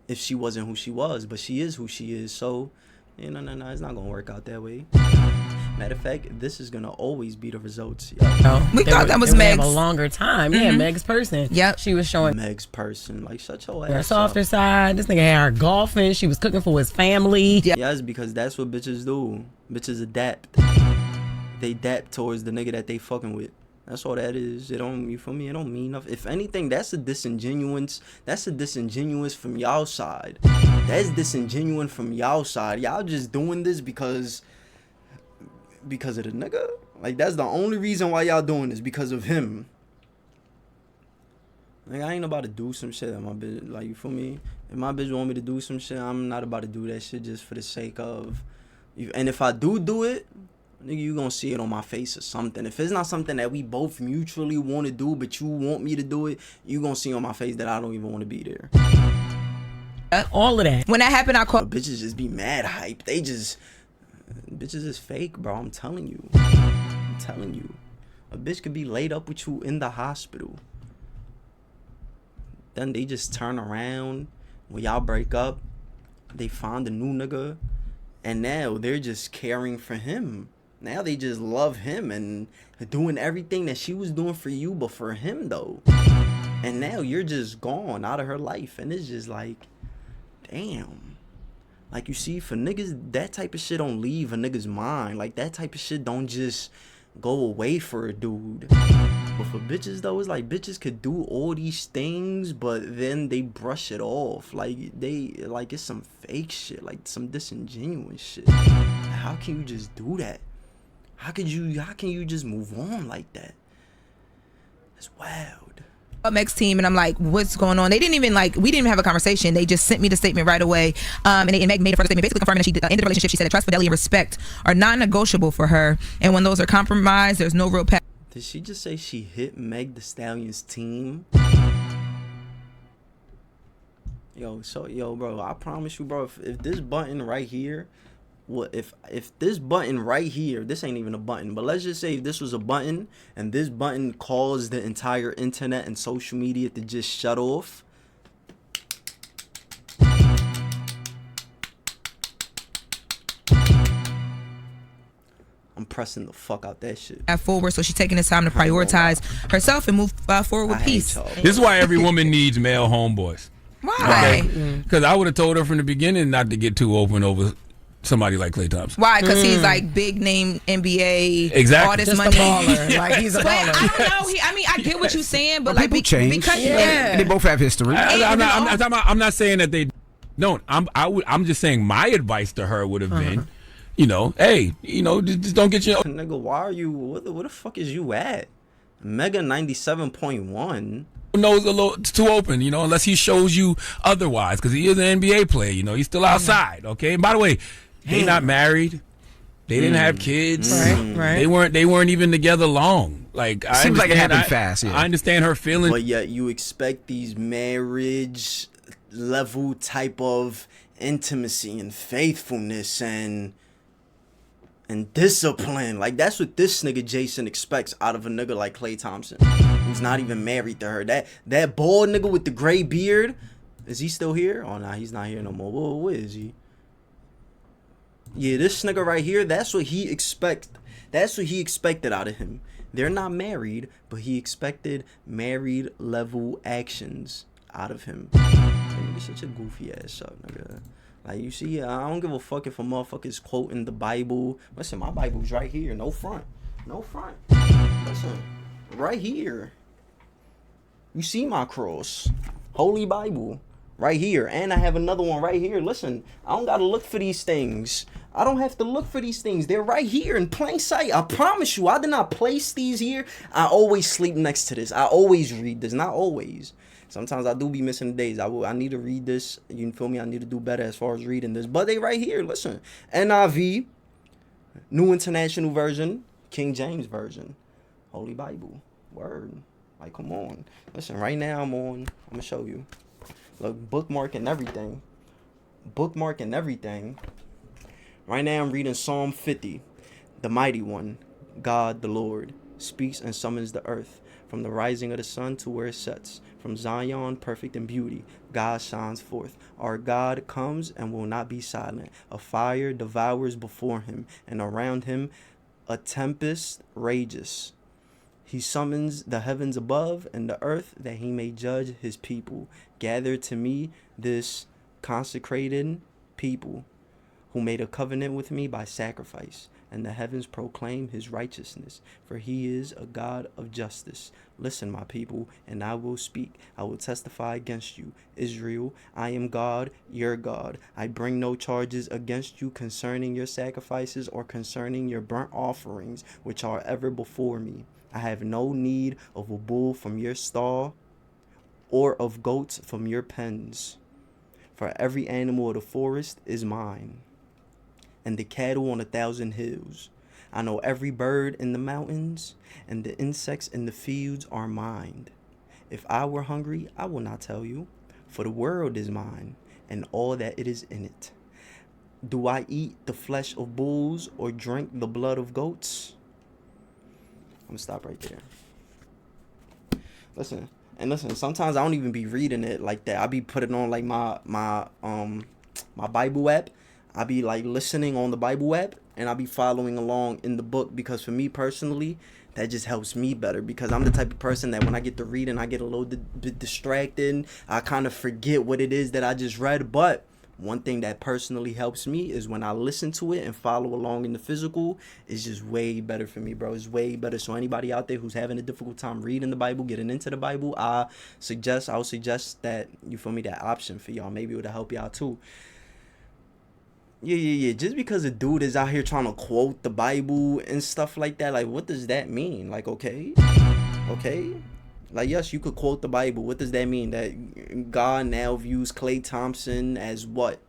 if she wasn't who she was, but she is who she is. So, no, it's not gonna work out that way. Matter of fact, this is gonna always be the results. We thought that was Meg's. a longer time. Yeah, Meg's person. Yep. She was showing Meg's person, like, shut your her ass softer up. side. This nigga had her golfing. She was cooking for his family. Yes, because that's what bitches do. Bitches adapt. They adapt towards the nigga that they fucking with. That's all that is. It don't, you feel me? It don't mean nothing. If anything, that's a disingenuous. That's a disingenuous from y'all side. That's disingenuous from y'all side. Y'all just doing this because of the nigga. Like, that's the only reason why y'all doing this, because of him. Like, I ain't about to do some shit that my bitch, like, you feel me? If my bitch want me to do some shit, I'm not about to do that shit just for the sake of. And if I do it, nigga, you gonna see it on my face or something. If it's not something that we both mutually want to do, but you want me to do it, you gonna see on my face that I don't even want to be there. All of that. When that happened, I called. Bitches just be mad hype. Bitches is fake, bro. I'm telling you. A bitch could be laid up with you in the hospital. Then they just turn around when y'all break up. They find a new nigga, and now they're just caring for him. Now they just love him and doing everything that she was doing for you, but for him though. And now you're just gone out of her life, and it's just like, damn. Like, you see, for niggas, that type of shit don't leave a nigga's mind. Like, that type of shit don't just go away for a dude. But for bitches though, it's like bitches could do all these things, but then they brush it off. Like, it's some fake shit, like some disingenuous shit. How can you just do that? How can you just move on like that? That's wild. Meg's team, and I'm like, what's going on? They didn't even, like, we didn't even have a conversation. They just sent me the statement right away. And Meg made a further statement basically confirming that she ended the relationship. She said that trust, fidelity, and respect are non-negotiable for her, and when those are compromised, there's no real path. Did she just say she hit Meg the Stallion's team? Yo, bro, I promise you, bro, if this button right here, if this button right here, this ain't even a button, but let's just say if this was a button and this button caused the entire internet and social media to just shut off, I'm pressing the fuck out that shit. Forward, so she's taking this time to prioritize herself and move forward with peace. This is why every woman needs male homeboys. Why? Because I would have told her from the beginning not to get too open over somebody like Klay Thompson. Why? Because he's like big name NBA, exactly. all this Just money. a baller. Like, he's a But baller. I don't know. I get what you're saying, but like people change. because And they both have history. I'm not saying that they don't. I'm just saying my advice to her would have been, hey, just don't get your. Nigga, why are you? What the fuck is you at? Mega 97.1. Nose a little too open, unless he shows you otherwise, because he is an NBA player. He's still outside. Okay. And by the way, they not married. They didn't have kids. Right. They weren't even together long. Like, Seems like it happened fast. Yeah. I understand her feelings. But yet you expect these marriage level type of intimacy and faithfulness and discipline. Like, that's what this nigga Jason expects out of a nigga like Klay Thompson, who's not even married to her. That bald nigga with the gray beard, is he still here? Oh, nah, he's not here no more. Where is he? Yeah, this nigga right here, that's what he expected out of him. They're not married, but he expected married level actions out of him. Like, you're such a goofy ass up, nigga. Like, you see, I don't give a fuck if a motherfucker's quoting the Bible. Listen, my Bible's right here. No front. Listen, right here. You see my cross. Holy Bible. Right here. And I have another one right here. Listen, I don't gotta look for these things. I don't have to look for these things. They're right here in plain sight. I promise you, I did not place these here. I always sleep next to this. I always read this. Not always. Sometimes I do be missing days. I need to read this. You feel me? I need to do better as far as reading this. But they right here. Listen. NIV, New International Version, King James Version, Holy Bible. Word. Like, come on. Listen, right now I'm going to show you. Look, bookmark and everything. Right now I'm reading Psalm 50. The mighty one, God the Lord, speaks and summons the earth. From the rising of the sun to where it sets. From Zion, perfect in beauty, God shines forth. Our God comes and will not be silent. A fire devours before him, and around him a tempest rages. He summons the heavens above and the earth that he may judge his people. Gather to me this consecrated people who made a covenant with me by sacrifice. And the heavens proclaim his righteousness, for he is a God of justice. Listen, my people, and I will speak. I will testify against you. Israel, I am God, your God. I bring no charges against you concerning your sacrifices or concerning your burnt offerings, which are ever before me. I have no need of a bull from your stall or of goats from your pens. For every animal of the forest is mine, and the cattle on 1,000 hills. I know every bird in the mountains, and the insects in the fields are mine. If I were hungry, I will not tell you, for the world is mine, and all that it is in it. Do I eat the flesh of bulls or drink the blood of goats? I'm gonna stop right there. Listen, sometimes I don't even be reading it like that. I be putting on like my Bible app. I be like listening on the Bible app, and I be following along in the book, because for me personally, that just helps me better, because I'm the type of person that when I get to reading, I get a little bit distracted. I kind of forget what it is that I just read. But one thing that personally helps me is when I listen to it and follow along in the physical. It's just way better for me, bro. It's way better. So anybody out there who's having a difficult time reading the Bible, getting into the Bible, I would suggest that, you feel me, that option for y'all. Maybe it would help y'all too. Yeah. Just because a dude is out here trying to quote the Bible and stuff like that, like, what does that mean? Like, okay. Like, yes, you could quote the Bible. What does that mean? That God now views Klay Thompson as what?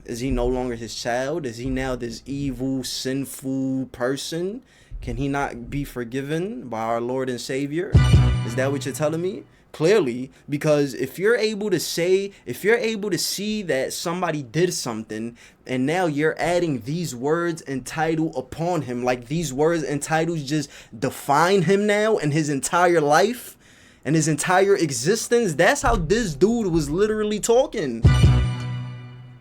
Is he no longer his child? Is he now this evil, sinful person? Can he not be forgiven by our Lord and Savior? Is that what you're telling me? Clearly, because if you're able to see that somebody did something, and now you're adding these words and title upon him, like these words and titles just define him now and his entire life and his entire existence. That's how this dude was literally talking.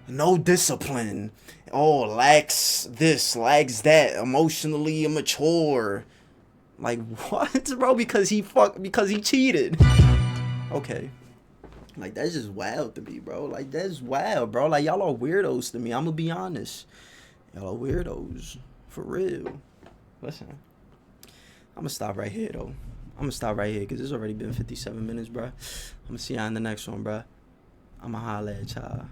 No discipline. Oh, lacks this, lacks that, emotionally immature. Like, what, bro? Because he cheated. Okay. Like, that's just wild to me, bro. Like, that's wild, bro. Like, y'all are weirdos to me. I'm gonna be honest. Y'all are weirdos. For real. Listen. I'm gonna stop right here, though. Because it's already been 57 minutes, bro. I'm gonna see y'all in the next one, bro. I'm gonna holla at y'all.